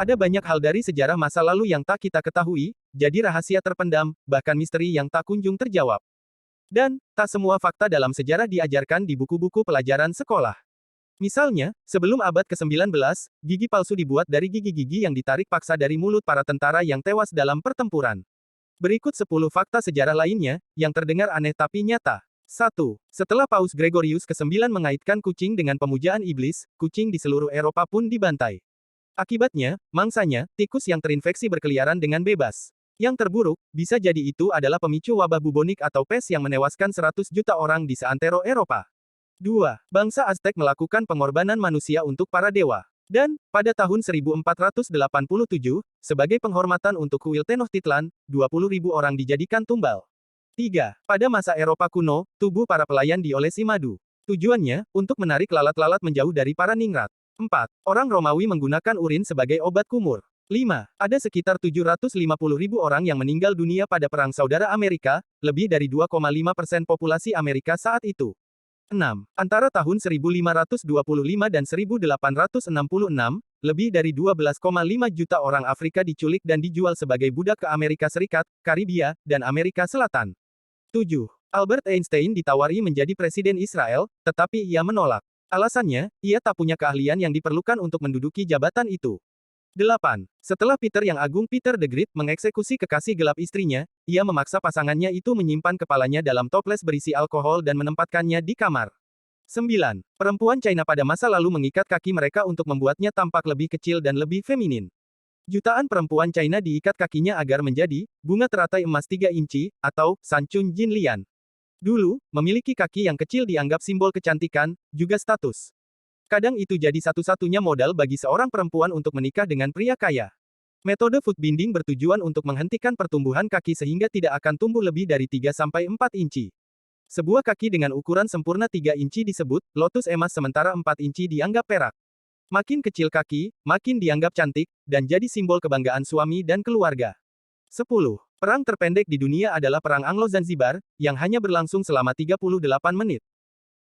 Ada banyak hal dari sejarah masa lalu yang tak kita ketahui, jadi rahasia terpendam, bahkan misteri yang tak kunjung terjawab. Dan, tak semua fakta dalam sejarah diajarkan di buku-buku pelajaran sekolah. Misalnya, sebelum abad ke-19, gigi palsu dibuat dari gigi-gigi yang ditarik paksa dari mulut para tentara yang tewas dalam pertempuran. Berikut 10 fakta sejarah lainnya, yang terdengar aneh tapi nyata. 1. Setelah Paus Gregorius ke-9 mengaitkan kucing dengan pemujaan iblis, kucing di seluruh Eropa pun dibantai. Akibatnya, mangsanya, tikus yang terinfeksi berkeliaran dengan bebas. Yang terburuk, bisa jadi itu adalah pemicu wabah bubonik atau pes yang menewaskan 100 juta orang di seantero Eropa. 2. Bangsa Aztec melakukan pengorbanan manusia untuk para dewa. Dan, pada tahun 1487, sebagai penghormatan untuk kuil Tenochtitlan, 20.000 orang dijadikan tumbal. 3. Pada masa Eropa kuno, tubuh para pelayan diolesi madu. Tujuannya, untuk menarik lalat-lalat menjauh dari para ningrat. 4. Orang Romawi menggunakan urin sebagai obat kumur. 5. Ada sekitar 750.000 orang yang meninggal dunia pada Perang Saudara Amerika, lebih dari 2,5% populasi Amerika saat itu. 6. Antara tahun 1525 dan 1866, lebih dari 12,5 juta orang Afrika diculik dan dijual sebagai budak ke Amerika Serikat, Karibia, dan Amerika Selatan. 7. Albert Einstein ditawari menjadi presiden Israel, tetapi ia menolak. Alasannya, ia tak punya keahlian yang diperlukan untuk menduduki jabatan itu. 8. Setelah Peter yang Agung Peter the Great mengeksekusi kekasih gelap istrinya, ia memaksa pasangannya itu menyimpan kepalanya dalam toples berisi alkohol dan menempatkannya di kamar. 9. Perempuan China pada masa lalu mengikat kaki mereka untuk membuatnya tampak lebih kecil dan lebih feminin. Jutaan perempuan China diikat kakinya agar menjadi bunga teratai emas 3 inci, atau Sanchun Jinlian. Dulu, memiliki kaki yang kecil dianggap simbol kecantikan, juga status. Kadang itu jadi satu-satunya modal bagi seorang perempuan untuk menikah dengan pria kaya. Metode foot binding bertujuan untuk menghentikan pertumbuhan kaki sehingga tidak akan tumbuh lebih dari 3-4 inci. Sebuah kaki dengan ukuran sempurna 3 inci disebut lotus emas sementara 4 inci dianggap perak. Makin kecil kaki, makin dianggap cantik, dan jadi simbol kebanggaan suami dan keluarga. 10. Perang terpendek di dunia adalah Perang Anglo-Zanzibar, yang hanya berlangsung selama 38 menit.